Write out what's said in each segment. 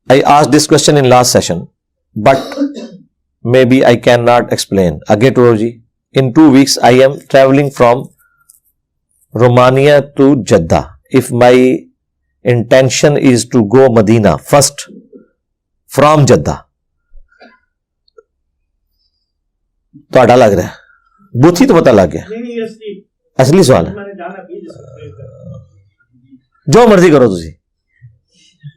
I asked this question in last session, but maybe I cannot explain. Again to Roji, in 2 weeks I am traveling from Romania to Jeddah. If my intention is to go Medina first from Jeddah, تو لگ رہا ہے بوتھی تو پتہ لگ گیا. اصلی سوال ہے, جو مرضی کرو تسی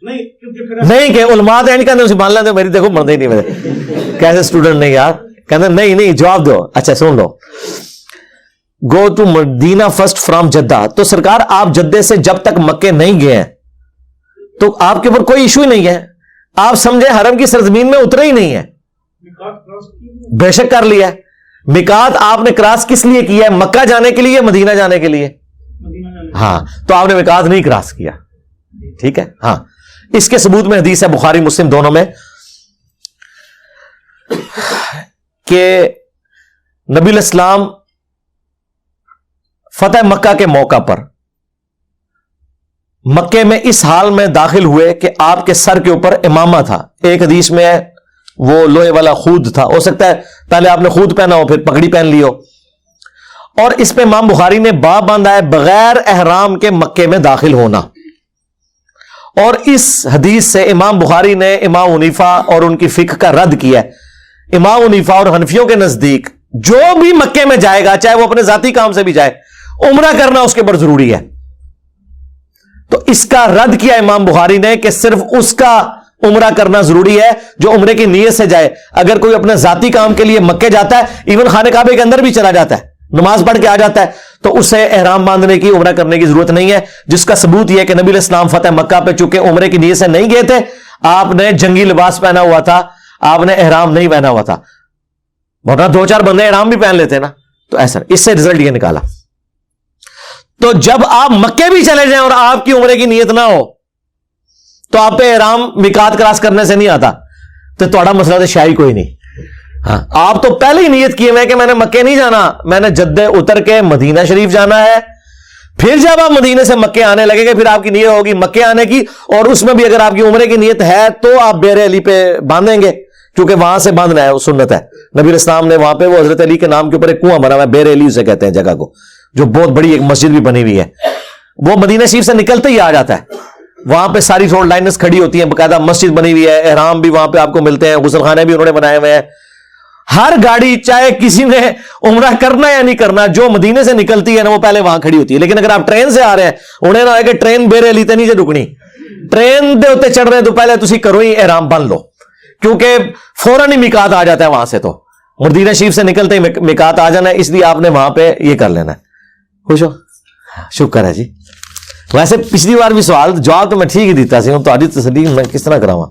نہیں کہ علماء تو نہیں کہتے مان لیندے میری دیکھو منتے ہی نہیں میرے کیسے اسٹوڈنٹ نہیں یار کہتے نہیں جواب دو. اچھا سن لو, go to Medina first from Jeddah. تو سرکار آپ جدے سے جب تک مکے نہیں گئے ہیں تو آپ کے اوپر کوئی ایشو ہی نہیں ہے. آپ سمجھے حرم کی سرزمین میں اترے ہی نہیں ہے. بے شک کر لیا ہے. میقات آپ نے کراس کس لیے کیا ہے؟ مکہ جانے کے لیے, مدینہ جانے کے لیے. ہاں تو آپ نے میقات نہیں کراس کیا. ٹھیک ہے. ہاں اس کے ثبوت میں حدیث ہے بخاری مسلم دونوں میں کہ نبی الاسلام فتح مکہ کے موقع پر مکے میں اس حال میں داخل ہوئے کہ آپ کے سر کے اوپر امامہ تھا. ایک حدیث میں ہے وہ لوہے والا خود تھا, ہو سکتا ہے پہلے آپ نے خود پہنا ہو پھر پگڑی پہن لی ہو. اور اس پہ امام بخاری نے باب باندھا ہے بغیر احرام کے مکے میں داخل ہونا. اور اس حدیث سے امام بخاری نے امام حنیفہ اور ان کی فقہ کا رد کیا ہے. امام حنیفہ اور حنفیوں کے نزدیک جو بھی مکے میں جائے گا, چاہے وہ اپنے ذاتی کام سے بھی جائے, عمرہ کرنا اس کے اوپر ضروری ہے. تو اس کا رد کیا امام بخاری نے کہ صرف اس کا عمرہ کرنا ضروری ہے جو عمرے کی نیت سے جائے. اگر کوئی اپنے ذاتی کام کے لیے مکے جاتا ہے, ایون خانہ کعبے کے اندر بھی چلا جاتا ہے, نماز پڑھ کے آ جاتا ہے, تو اسے احرام باندھنے کی, عمرہ کرنے کی ضرورت نہیں ہے. جس کا ثبوت یہ ہے کہ نبی علیہ السلام فتح مکہ پہ چونکہ عمرے کی نیت سے نہیں گئے تھے, آپ نے جنگی لباس پہنا ہوا تھا, آپ نے احرام نہیں پہنا ہوا تھا. ورنہ 2-4 بندے احرام بھی پہن لیتے نا. تو ایسا اس سے رزلٹ یہ نکالا. تو جب آپ مکے بھی چلے جائیں اور آپ کی عمرے کی نیت نہ ہو تو آپ پہ احرام میقات کراس کرنے سے نہیں آتا, تو تھوڑا مسئلہ تو شاہی کوئی نہیں. ہاں آپ تو پہلے ہی نیت کیے ہوئے کہ میں نے مکے نہیں جانا, میں نے جدے اتر کے مدینہ شریف جانا ہے. پھر جب آپ مدینے سے مکے آنے لگے گے پھر آپ کی نیت ہوگی مکے آنے کی, اور اس میں بھی اگر آپ کی عمرے کی نیت ہے تو آپ بیر علی پہ باندھیں گے, کیونکہ وہاں سے باندھنا ہے, وہ سنت ہے. نبی علیہ السلام نے وہاں پہ وہ حضرت علی کے نام کے اوپر ایک کنواں بنا ہوا ہے, بیر علی اسے کہتے ہیں جگہ کو, جو بہت بڑی ایک مسجد بھی بنی ہوئی ہے. وہ مدینہ شریف سے نکلتے ہی آ جاتا ہے. وہاں پہ ساری روڈ لائنز کھڑی ہوتی ہیں, باقاعدہ مسجد بنی ہوئی ہے, احرام بھی وہاں پہ آپ کو ملتے ہیں, غسل خانے بھی انہوں نے بنائے ہوئے ہیں. ہر گاڑی چاہے کسی نے عمرہ کرنا یا نہیں کرنا, جو مدینے سے نکلتی ہے نا وہ پہلے وہاں کھڑی ہوتی ہے. لیکن اگر آپ ٹرین سے آ رہے ہیں, انہیں نہ ہے کہ ٹرین بیر علی تے نہیں سے رکنی, ٹرین دے اتنے چڑھ رہے ہیں تو پہلے تسی کرو ہی احرام بن لو, کیونکہ فوراً ہی میقات آ جاتا ہے وہاں سے. تو مدینہ شریف سے نکلتے ہی میقات آ جانا ہے, اس لیے آپ نے وہاں پہ یہ کر لینا ہے. خوش ہو؟ شکر ہے جی. ویسے پچھلی بار بھی سوال جواب تو میں ٹھیک ہی دیتا سی ہوں, تہاڈی تسلی میں کس طرح کراواں.